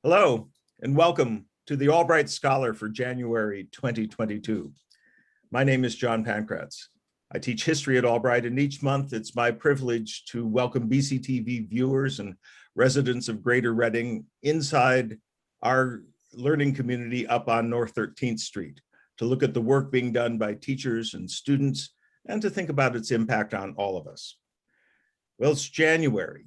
Hello, and welcome to the Albright Scholar for January 2022. My name is John Pankratz. I teach history at Albright, and each month it's my privilege to welcome BCTV viewers and residents of Greater Reading inside our learning community up on North 13th Street to look at the work being done by teachers and students and to think about its impact on all of us. Well, it's January.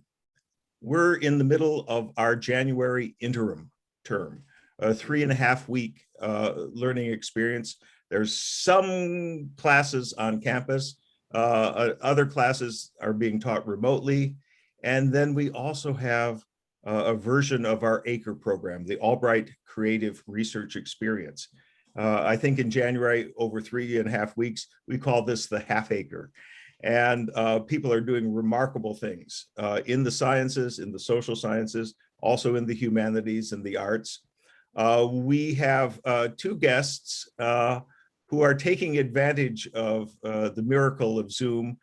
We're in the middle of our January interim term, a 3.5-week learning experience. There's some classes on campus, other classes are being taught remotely. And then we also have a version of our ACRE program, the Albright Creative Research Experience. I think in January, over 3.5 weeks, we call this the half acre. And people are doing remarkable things in the sciences, in the social sciences, also in the humanities and the arts. We have two guests who are taking advantage of the miracle of Zoom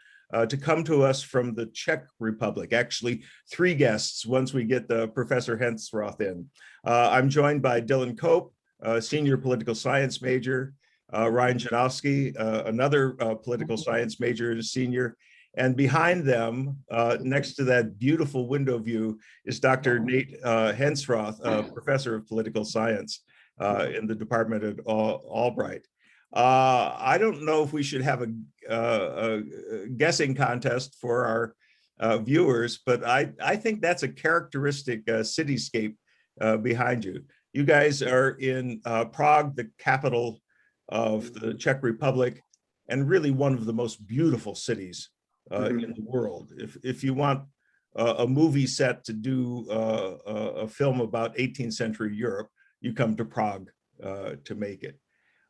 to come to us from the Czech Republic. Actually, three guests once we get the Professor Hensroth in. I'm joined by Dylan Cope, senior political science major, Ryan Janowski, another political science major, senior, and behind them, next to that beautiful window view, is Dr. Nate Hensroth, professor of political science in the department at Albright. I don't know if we should have a guessing contest for our viewers, but I think that's a characteristic cityscape behind you. You guys are in Prague, the capital of the Czech Republic, and really one of the most beautiful cities in the world. If you want a movie set to do a film about 18th century Europe, you come to Prague to make it.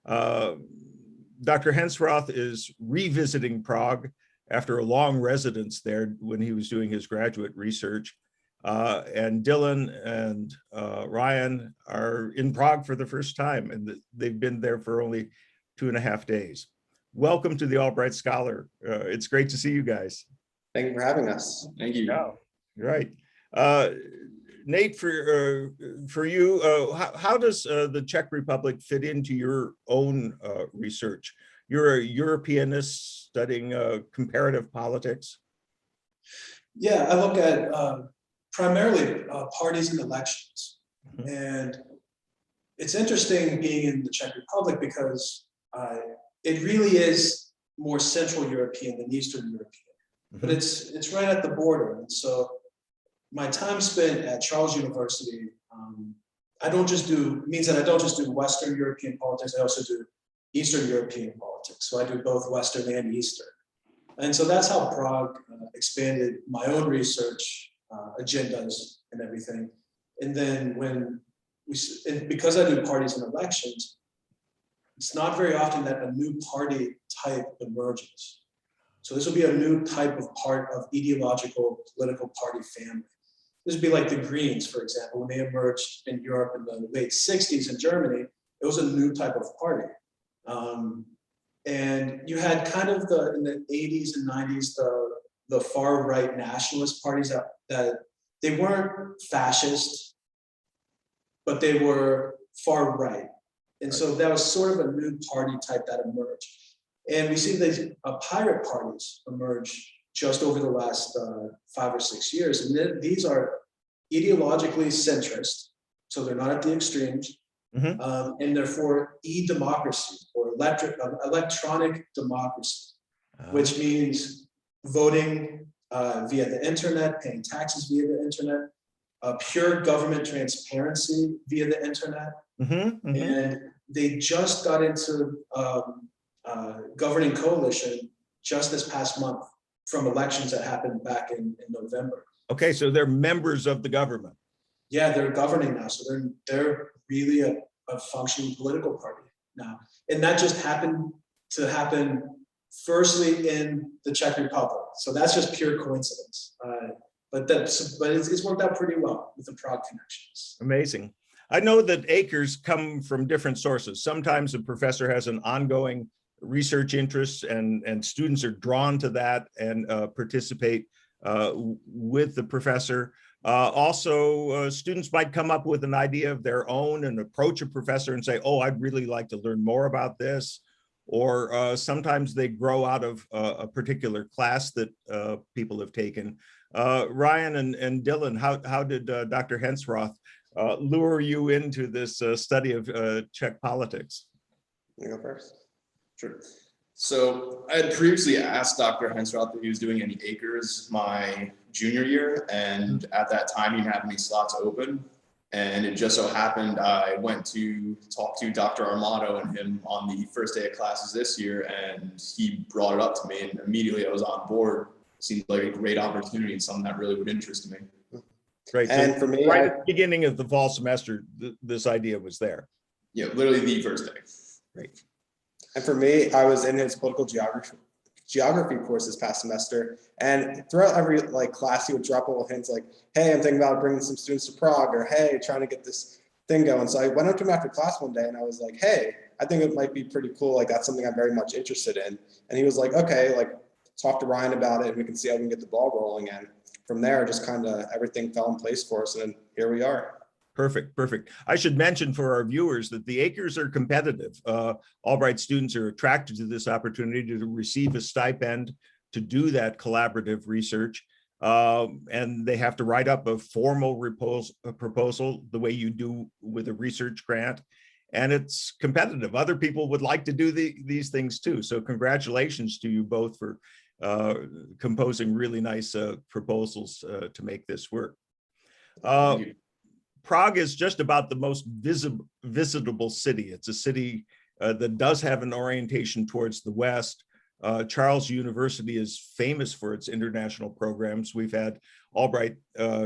Dr. Hensroth is revisiting Prague after a long residence there when he was doing his graduate research. And Dylan and Ryan are in Prague for the first time, and they've been there for only 2.5 days. Welcome to the Albright Scholar. It's great to see you guys. Thank you for having us. Thank you. Yeah, right. Nate, for you, how does the Czech Republic fit into your own research? You're a Europeanist studying comparative politics. Yeah, I look at primarily parties and elections. And it's interesting being in the Czech Republic because it really is more Central European than Eastern European, but it's right at the border. And so my time spent at Charles University, means that I don't just do Western European politics, I also do Eastern European politics. So I do both Western and Eastern. And so that's how Prague expanded my own research agendas and everything. And then because I do parties and elections, it's not very often that a new party type emerges. So this will be a new type of part of ideological political party family. This would be like the Greens, for example, when they emerged in Europe in the late 60s in Germany, it was a new type of party. And you had kind of in the 80s and 90s, the far right nationalist parties that they weren't fascist, but they were far right. And so that was sort of a new party type that emerged. And we see these pirate parties emerge just over the last 5 or 6 years. And these are ideologically centrist, so they're not at the extremes, and they're for e-democracy or electronic democracy, which means voting via the internet, paying taxes via the internet, pure government transparency via the internet. And they just got into governing coalition just this past month from elections that happened back in November. Okay, so they're members of the government. Yeah, they're governing now. So they're really a functioning political party now. And that just happened to happen firstly in the Czech Republic. So that's just pure coincidence. But it's worked out pretty well with the Prague connections. Amazing. I know that acres come from different sources. Sometimes a professor has an ongoing research interest and students are drawn to that and participate with the professor. Also, students might come up with an idea of their own and approach a professor and say, oh, I'd really like to learn more about this. Or sometimes they grow out of a particular class that people have taken. Ryan and Dylan, how did Dr. Hensroth lure you into this study of Czech politics? You go first. Sure. So I had previously asked Dr. Hensroth if he was doing any acres my junior year, and at that time he had any slots open. And it just so happened I went to talk to Dr. Armato and him on the first day of classes this year, and he brought it up to me, and immediately I was on board. It seemed like a great opportunity and something that really would interest me. Great. And so for me, right at the beginning of the fall semester, this idea was there. Yeah, literally the first day. Great. And for me, I was in his political geography course this past semester, and throughout every class, he would drop little hints like, "Hey, I'm thinking about bringing some students to Prague," or "Hey, trying to get this thing going." So I went up to him after class one day, and I was like, "Hey, I think it might be pretty cool. Like that's something I'm very much interested in." And he was like, "Okay, talk to Ryan about it, and we can see how we can get the ball rolling." And from there, just kind of everything fell in place for us, and then here we are. Perfect, perfect. I should mention for our viewers that the acres are competitive. Albright students are attracted to this opportunity to receive a stipend to do that collaborative research. And they have to write up a formal proposal the way you do with a research grant. And it's competitive. Other people would like to do these things too. So congratulations to you both for composing really nice proposals to make this work. Prague is just about the most visitable city. It's a city that does have an orientation towards the West. Charles University is famous for its international programs. We've had Albright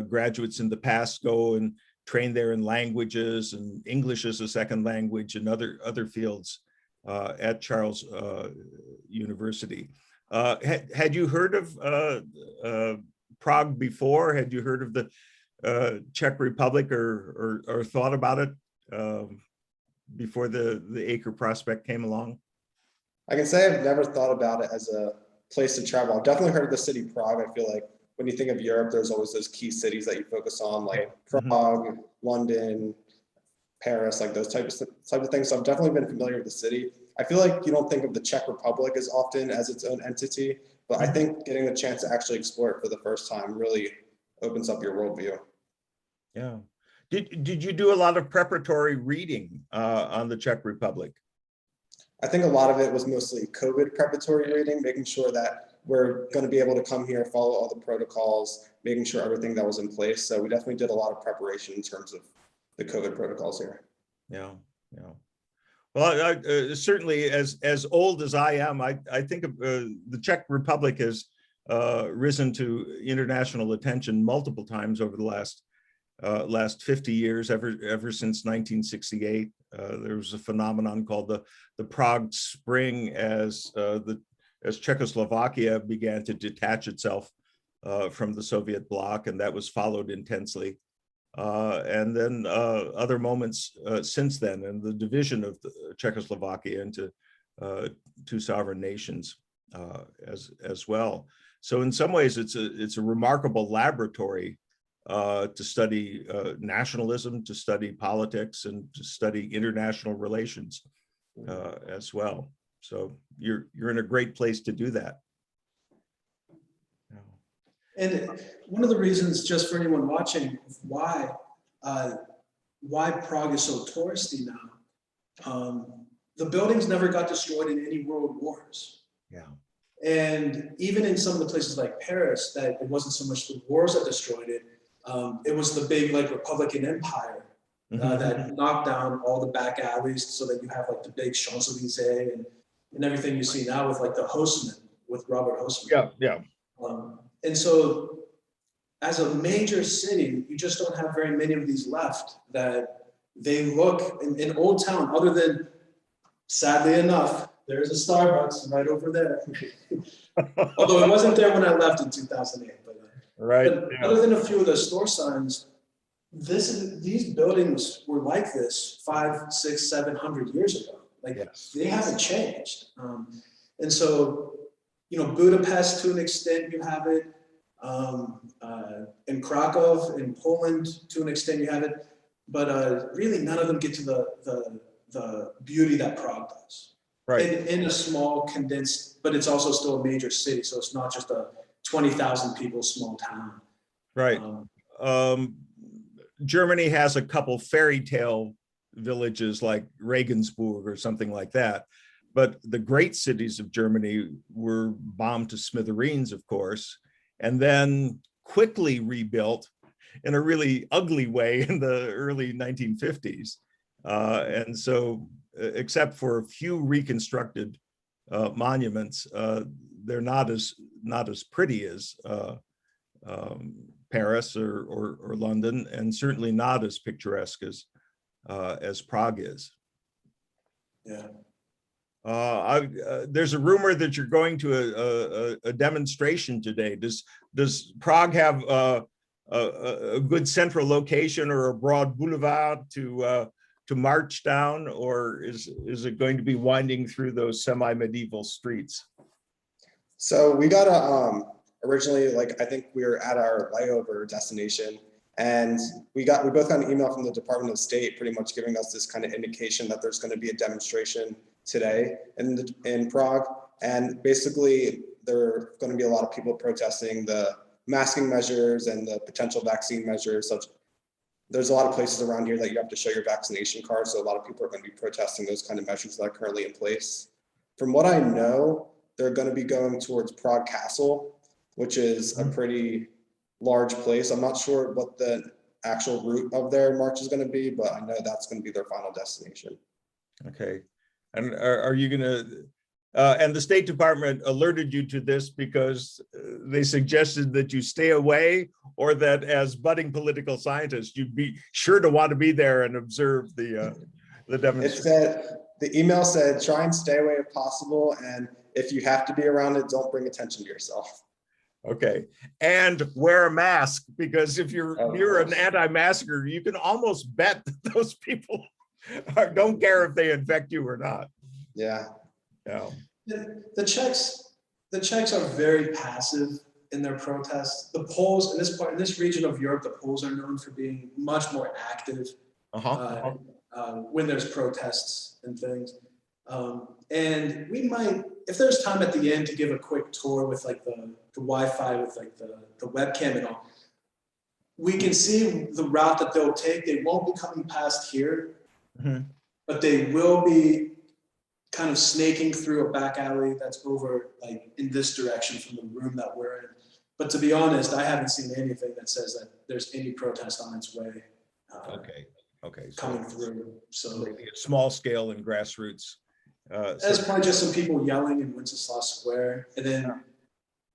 graduates in the past go and train there in languages and English as a second language and other fields at Charles University. Had you heard of Prague before? Had you heard of the Czech Republic or thought about it before the acre prospect came along? I can say I've never thought about it as a place to travel. I've definitely heard of the city Prague. I feel like when you think of Europe, there's always those key cities that you focus on, like Prague, London, Paris, like those types of things. So I've definitely been familiar with the city. I feel like you don't think of the Czech Republic as often as its own entity, but I think getting the chance to actually explore it for the first time really opens up your worldview. Yeah. Did you do a lot of preparatory reading on the Czech Republic? I think a lot of it was mostly COVID preparatory reading, making sure that we're going to be able to come here, follow all the protocols, making sure everything that was in place. So we definitely did a lot of preparation in terms of the COVID protocols here. Yeah, yeah. Well, certainly as old as I am, I think the Czech Republic has risen to international attention multiple times over the last 50 years, ever since 1968. There was a phenomenon called the Prague Spring as Czechoslovakia began to detach itself from the Soviet bloc, and that was followed intensely. And then other moments since then, and the division of Czechoslovakia into two sovereign nations as well. So in some ways, it's a remarkable laboratory to study nationalism, to study politics, and to study international relations as well. So you're in a great place to do that. And one of the reasons, just for anyone watching, why Prague is so touristy now, the buildings never got destroyed in any world wars. Yeah. And even in some of the places like Paris, that it wasn't so much the wars that destroyed it, it was the big Republican empire that knocked down all the back alleys so that you have the big Champs-Élysées and everything you see now with the Haussmann, with Robert Haussmann. Yeah, yeah. And so as a major city, you just don't have very many of these left that they look in Old Town, other than, sadly enough, there's a Starbucks right over there. Although it wasn't there when I left in 2008. Right. But yeah. Other than a few of the store signs, these buildings were like this 500, 600, 700 years ago. Yes. They haven't changed. And so, Budapest, to an extent, you have it. In Krakow, in Poland, to an extent, you have it, but really none of them get to the beauty that Prague does. Right, In a small, condensed, but it's also still a major city, so it's not just a 20,000 people small town. right. Germany has a couple fairy tale villages like Regensburg or something like that. But the great cities of Germany were bombed to smithereens, of course, and then quickly rebuilt in a really ugly way in the early 1950s. And so, except for a few reconstructed monuments, they're not as pretty as Paris or London, and certainly not as picturesque as Prague is. Yeah. There's a rumor that you're going to a demonstration today. Does Prague have a good central location or a broad boulevard to march down, or is it going to be winding through those semi-medieval streets? So we got originally, like, I think we were at our layover destination, and we both got an email from the Department of State pretty much giving us this kind of indication that there's going to be a demonstration today in Prague. And basically there are going to be a lot of people protesting the masking measures and the potential vaccine measures. There's a lot of places around here that you have to show your vaccination card. So a lot of people are going to be protesting those kind of measures that are currently in place. From what I know, they're going to be going towards Prague Castle, which is a pretty large place. I'm not sure what the actual route of their march is going to be, but I know that's going to be their final destination. Okay. And are you going to, and the State Department alerted you to this because they suggested that you stay away, or that as budding political scientists, you'd be sure to want to be there and observe the demonstration? The email said, try and stay away if possible. And if you have to be around it, don't bring attention to yourself. Okay, and wear a mask, because if you're an anti-masker, you can almost bet that those people don't care if they infect you or not. Yeah. Yeah. The Czechs are very passive in their protests. The Poles in this region of Europe, the Poles are known for being much more active when there's protests and things. And we might, if there's time at the end, to give a quick tour with like the Wi-Fi with like the webcam and all. We can see the route that they'll take. They won't be coming past here, but they will be kind of snaking through a back alley that's over like in this direction from the room that we're in. But to be honest, I haven't seen anything that says that there's any protest on its way. Okay. Coming through. So small scale and grassroots. There's probably just some people yelling in Wenceslas Square, and then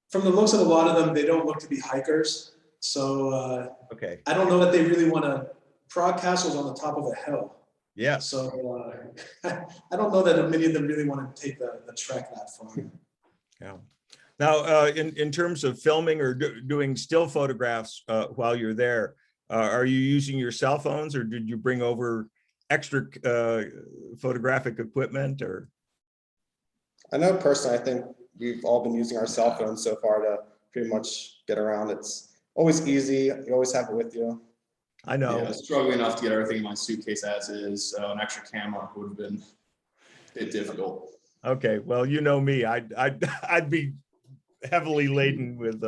from the looks of a lot of them, they don't look to be hikers. So okay. I don't know that they really want to. Prague Castle's on the top of a hill. Yeah. So I don't know that many of them really want to take the trek that far. Yeah. Now, in terms of filming or doing still photographs while you're there, are you using your cell phones, or did you bring over extra photographic equipment? Or I know personally, I think we've all been using our cell phones so far to pretty much get around. It's always easy. You always have it with you. I know. Yeah, I was struggling enough to get everything in my suitcase as is. An extra camera would have been a bit difficult. Okay, well, you know me, I'd be heavily laden with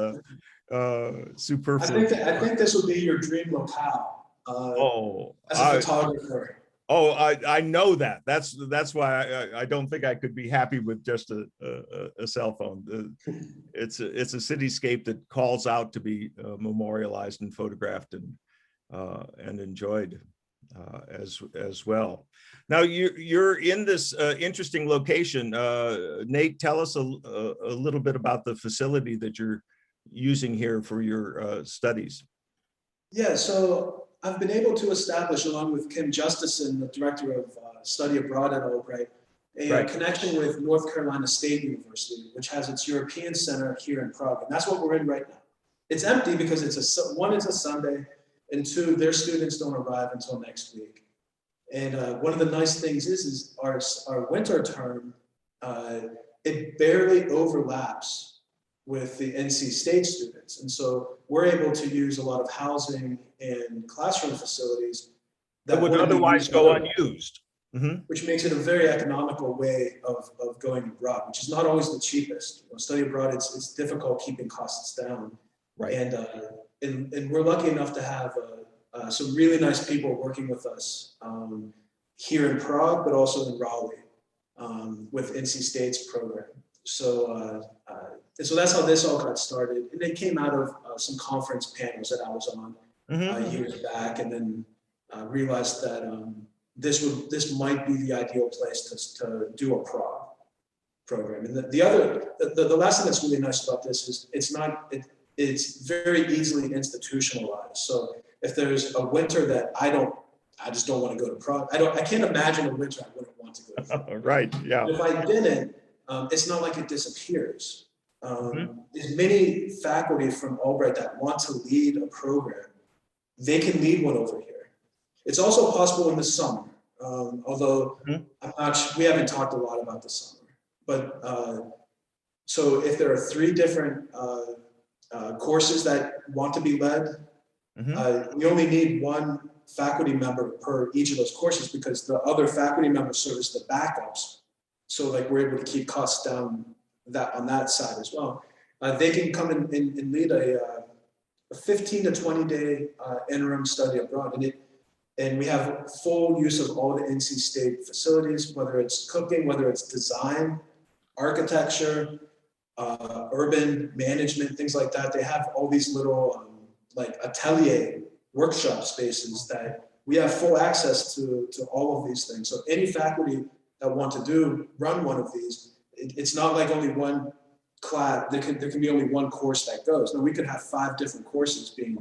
superfluous. I think this would be your dream locale. As a photographer. Oh, I know that. That's why I don't think I could be happy with just a cell phone. It's a cityscape that calls out to be memorialized and photographed and enjoyed as well. Now you're in this interesting location. Nate, tell us a little bit about the facility that you're using here for your studies. Yeah, so I've been able to establish, along with Kim Justison, the director of study abroad at Albright, a connection with North Carolina State University, which has its European Center here in Prague. And that's what we're in right now. It's empty because it's a Sunday, and two, their students don't arrive until next week. And one of the nice things is our winter term, it barely overlaps with the NC State students. And so we're able to use a lot of housing and classroom facilities That would wouldn't be otherwise used go otherwise, unused. Mhm. which makes it a very economical way of going abroad, which is not always the cheapest. Study abroad, it's difficult keeping costs down. Right. And we're lucky enough to have some really nice people working with us here in Prague, but also in Raleigh with NC State's program. So that's how this all got started. And it came out of some conference panels that I was on Mhm. years back, and then realized that this might be the ideal place to do a Prague program. And the last thing that's really nice about this is it's very easily institutionalized. So if there's a winter that I just don't want to go to Prague. I can't imagine a winter I wouldn't want to go to Prague. Right, yeah. If I didn't, it's not like it disappears. There's many faculty from Albright that want to lead a program. They can lead one over here. It's also possible in the summer, although we haven't talked a lot about the summer. But so if there are 3 different courses that want to be led, we only need 1 faculty member per each of those courses, because the other faculty members serve as the backups. So like we're able to keep costs down on that side as well. They can come and lead a 15 to 20 day interim study abroad. And we have full use of all the NC State facilities, whether it's cooking, whether it's design, architecture, urban management, things like that. They have all these little like atelier workshop spaces that we have full access to all of these things. So any faculty that want to run one of these, it's not like only one class, there can be only one course that goes. No, we could have 5 different courses being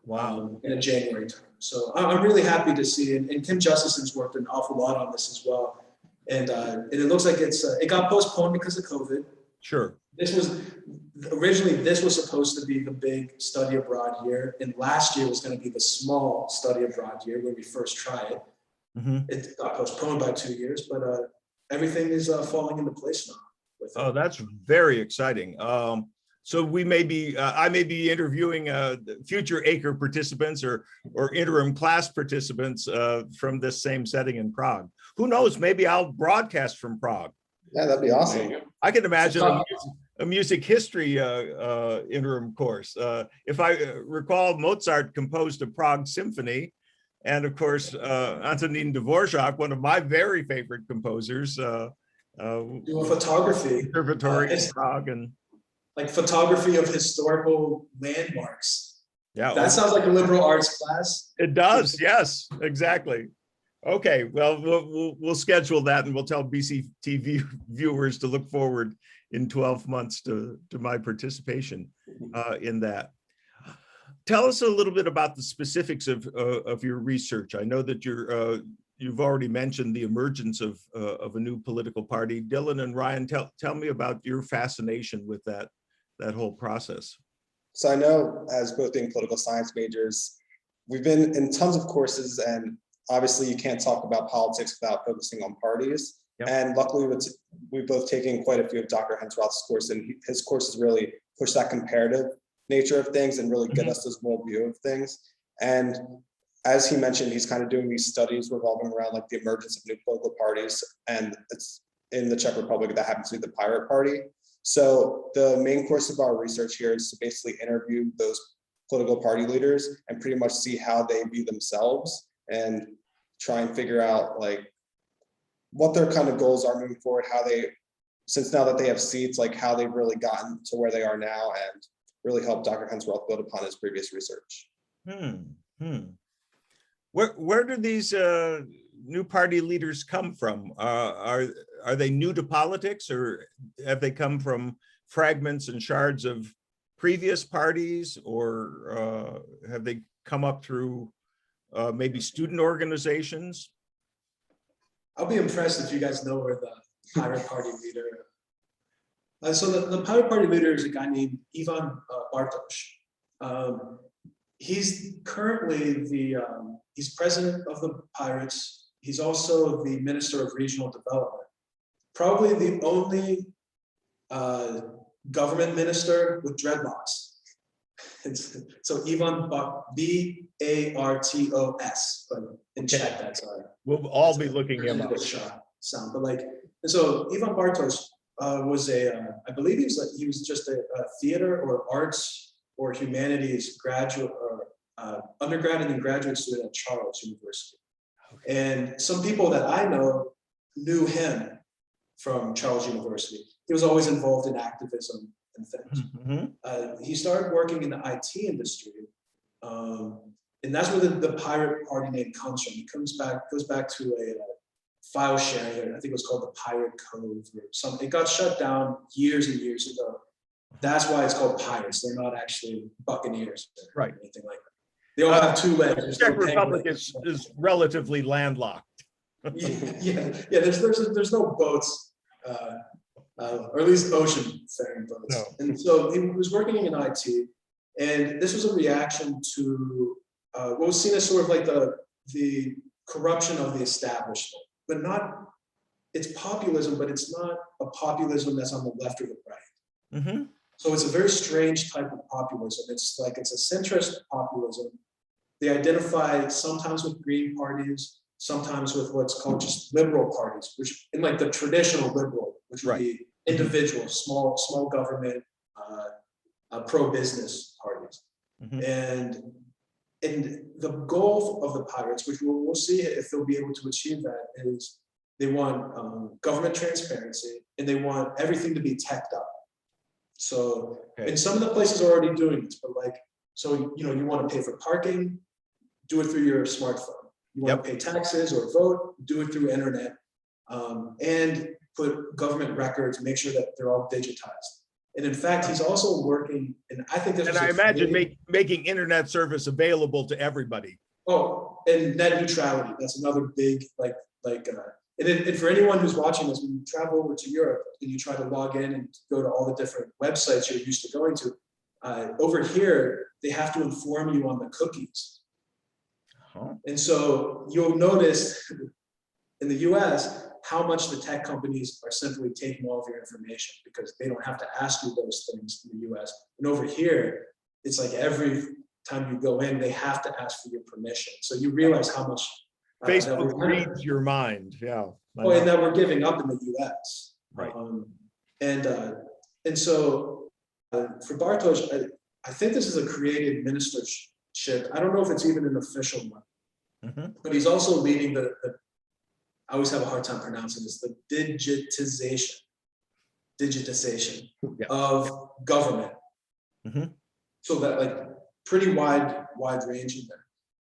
run in a January term. So I'm really happy to see, and Kim Justison's worked an awful lot on this as well. And it looks like it got postponed because of COVID. Sure. Originally, this was supposed to be the big study abroad year, and last year was going to be the small study abroad year when we first tried it. It got postponed by 2 years, but everything is falling into place now. Oh, that's very exciting. So I may be interviewing future ACRE participants or interim class participants from this same setting in Prague. Who knows? Maybe I'll broadcast from Prague. Yeah, that'd be awesome. I can imagine a music history interim course. If I recall, Mozart composed a Prague symphony, and of course, Antonin Dvorak, one of my very favorite composers. Do photography. Conservatory in Prague, and like photography of historical landmarks. Yeah, that sounds like a liberal arts class. It does. Yes, exactly. Okay, well, we'll schedule that, and we'll tell BCTV viewers to look forward in 12 months to my participation in that. Tell us a little bit about the specifics of your research. I know that you've already mentioned the emergence of a new political party. Dylan and Ryan, tell me about your fascination with that whole process. So I know, as both being political science majors, we've been in tons of courses, and obviously you can't talk about politics without focusing on parties. Yep. And luckily we've both taken quite a few of Dr. Hensroth's course, and his courses really push that comparative nature of things and really get us this whole view of things. And as he mentioned, he's kind of doing these studies revolving around like the emergence of new political parties, and it's in the Czech Republic that happens to be the Pirate Party. So the main course of our research here is to basically interview those political party leaders and pretty much see how they view themselves and try and figure out like what their kind of goals are moving forward, how they, since now that they have seats, like how they've really gotten to where they are now, and really help Dr. Hensroth build upon his previous research. Where do these new party leaders come from? Are they new to politics, or have they come from fragments and shards of previous parties, or have they come up through maybe student organizations? I'll be impressed if you guys know where the Pirate Party leader. So the Pirate Party leader is a guy named Ivan Bartoš. He's currently he's president of the Pirates. He's also the Minister of Regional Development. Probably the only government minister with dreadlocks. So Ivan Bartos, but in Czech, that's We'll all be looking him up. English sound, but like, and so Ivan Bartos was I believe he was just a theater or arts or humanities graduate or undergrad and then graduate student at Charles University. And some people that I know knew him from Charles University. He was always involved in activism and things. Mhm. He started working in the IT industry, and that's where the Pirate Party name comes from. It goes back to a file sharing. I think it was called the Pirate Cove or something. It got shut down years and years ago. That's why it's called pirates. They're not actually buccaneers or Right. anything like that. They all have two legs. The There's Czech no Republic penguins. is relatively landlocked. Yeah. There's no boats, or at least ocean faring boats. No. And so he was working in IT, and this was a reaction to what was seen as sort of like the corruption of the establishment, but not. It's populism, but it's not a populism that's on the left or the right. Mhm. So it's a very strange type of populism. It's a centrist populism. They identify sometimes with green parties, sometimes with what's called just liberal parties, which in like the traditional liberal, which would be individual, small government, pro-business parties. Mhm. And the goal of the pirates, which we'll see if they'll be able to achieve that, is they want government transparency and they want everything to be teched up. So, and some of the places are already doing this, but like, so, you want to pay for parking, do it through your smartphone. You want to pay taxes or vote, do it through internet, and put government records, make sure that they're all digitized. And in fact, he's also working, and I think this And was I a imagine really- making internet service available to everybody. Oh, and net neutrality, that's another big, and for anyone who's watching this, when you travel over to Europe and you try to log in and go to all the different websites you're used to going to, over here, they have to inform you on the cookies. Huh. And so you'll notice in the US, how much the tech companies are simply taking all of your information because they don't have to ask you those things in the US. And over here, it's like every time you go in, they have to ask for your permission. So you realize how much Facebook reads your mind. Yeah. Oh, and that we're giving up in the US. Right. And so for Bartos, I think this is a created ministership. I don't know if it's even an official one, Mhm. but he's also leading I always have a hard time pronouncing this, the digitization Yeah. of government. Mhm. So that like pretty wide ranging there.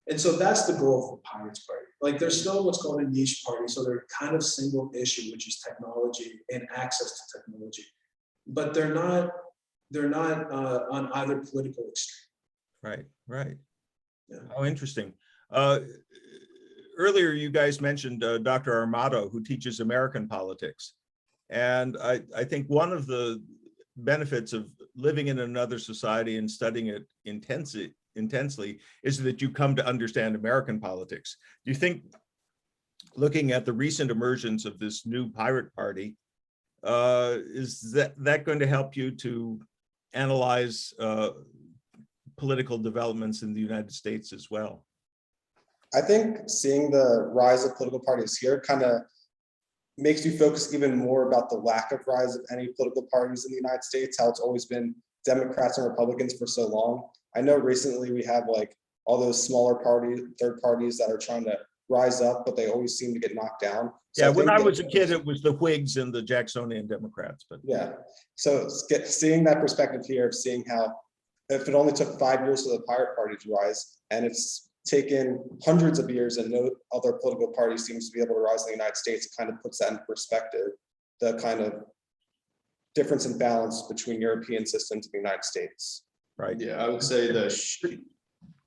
And so that's the goal of the Pirates Party. Like there's still what's called a niche party. So they're kind of single issue, which is technology and access to technology. But they're not on either political extreme. Right. Yeah. How interesting. Earlier, you guys mentioned Dr. Armato, who teaches American politics. And I think one of the benefits of living in another society and studying it intensely is that you come to understand American politics. Do you think, looking at the recent emergence of this new pirate party, is that going to help you to analyze political developments in the United States as well? I think seeing the rise of political parties here kind of makes you focus even more about the lack of rise of any political parties in the United States, how it's always been Democrats and Republicans for so long. I know recently we have like all those smaller parties, third parties that are trying to rise up, but they always seem to get knocked down. So Yeah, when think I that- was a kid, it was the Whigs and the Jacksonian Democrats, but Yeah, so seeing that perspective here of seeing how if it only took 5 years for the pirate party to rise, and it's taken hundreds of years and no other political party seems to be able to rise in the United States, it kind of puts that in perspective, the kind of difference in balance between European systems and the United States. right. Yeah, I would say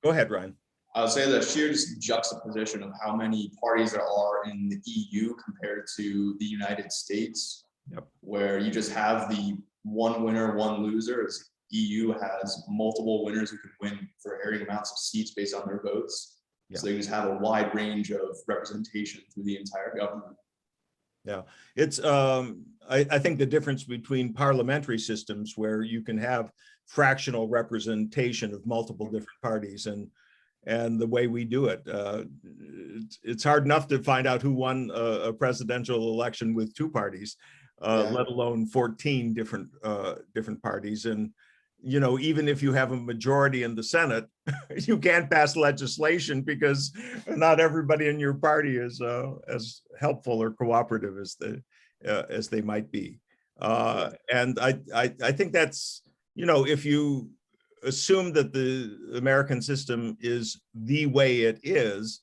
Go ahead, Ryan. the sheer just juxtaposition of how many parties there are in the EU compared to the United States, Yep. where you just have the one winner, one loser. As EU has multiple winners who can win for varying amounts of seats based on their votes. Yeah. So they just have a wide range of representation through the entire government. Yeah, it's I think the difference between parliamentary systems where you can have fractional representation of multiple different parties and the way we do it. It's hard enough to find out who won a presidential election with two parties, let alone 14 different parties. And you know, even if you have a majority in the Senate, you can't pass legislation because not everybody in your party is as helpful or cooperative as they might be. And I think that's, you know, if you assume that the American system is the way it is,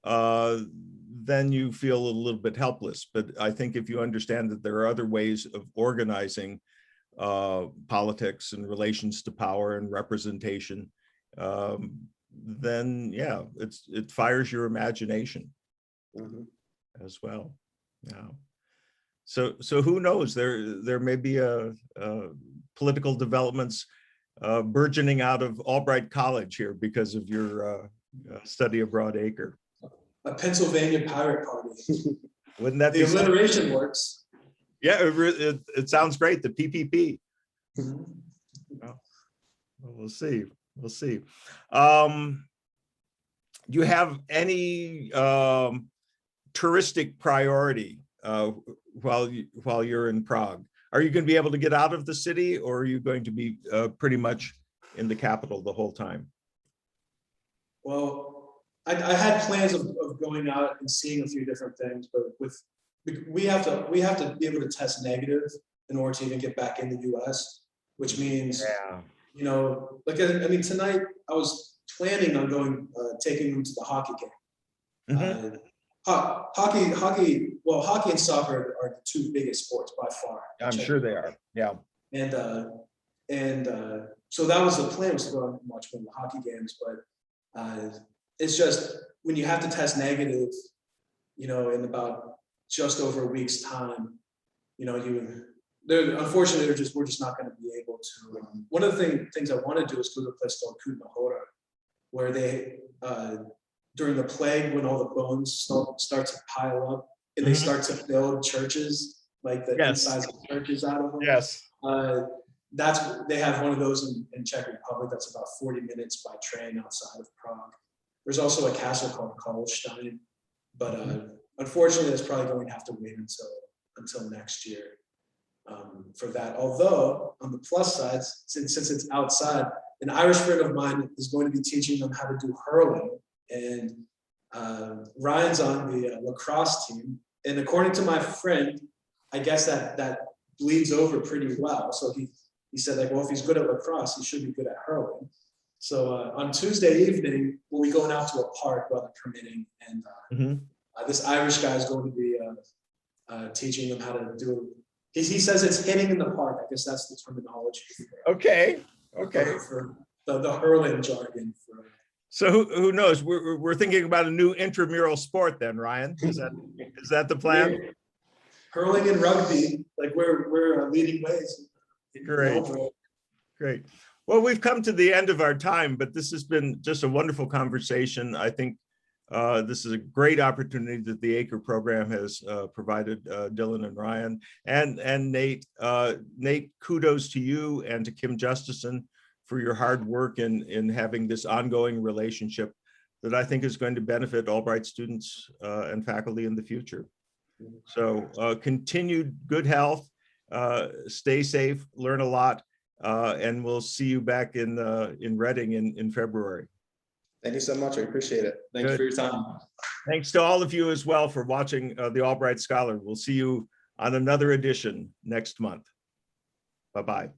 then you feel a little bit helpless. But I think if you understand that there are other ways of organizing politics and relations to power and representation, then yeah, it fires your imagination as well. Yeah. So who knows? There may be a political developments burgeoning out of Albright College here because of your study of Broad Acre. A Pennsylvania pirate party. Wouldn't that The be something? alliteration works. Yeah, it sounds great. The PPP. Well, we'll see. We'll see. Do you have any touristic priority while you're in Prague? Are you going to be able to get out of the city, or are you going to be pretty much in the capital the whole time? Well, I had plans of going out and seeing a few different things, but we have to be able to test negative in order to even get back in the US, which means, you know, like, I mean, tonight I was planning on going, taking them to the hockey game. Hockey and soccer are the two biggest sports by far. I'm sure they are. Yeah. And so that was the plan, was to go and watch one of the hockey games, but it's just when you have to test negative, you know, in about just over a week's time, you know, unfortunately we're just not going to be able to. One of the things I want to do is go to a place called Kutna Hora, where they during the plague, when all the bones start to pile up and they start to build churches, like the insides of churches out of them. Yes. They have one of those in Czech Republic. That's about 40 minutes by train outside of Prague. There's also a castle called Karlstein, but unfortunately, that's probably going to have to wait until next year for that. Although on the plus side, since it's outside, an Irish friend of mine is going to be teaching them how to do hurling, and Ryan's on the lacrosse team. And according to my friend, I guess that bleeds over pretty well. So he said, like, well, if he's good at lacrosse, he should be good at hurling. So on Tuesday evening, we'll be going out to a park, weather permitting, and this Irish guy is going to be teaching them how to do. He says it's hitting in the park. I guess that's the terminology. Okay. For the hurling jargon. So who knows? We're thinking about a new intramural sport then, Ryan. Is that the plan? Hurling and rugby, like we're leading ways. Great. Well, we've come to the end of our time, but this has been just a wonderful conversation. I think this is a great opportunity that the ACRE program has provided Dylan and Ryan and Nate. Nate, kudos to you and to Kim Justison for your hard work in having this ongoing relationship that I think is going to benefit Albright students and faculty in the future. So continued good health, stay safe, learn a lot, and we'll see you back in Reading in February. Thank you so much. I appreciate it. Thanks for your time. Thanks to all of you as well for watching the Albright Scholar. We'll see you on another edition next month. Bye-bye.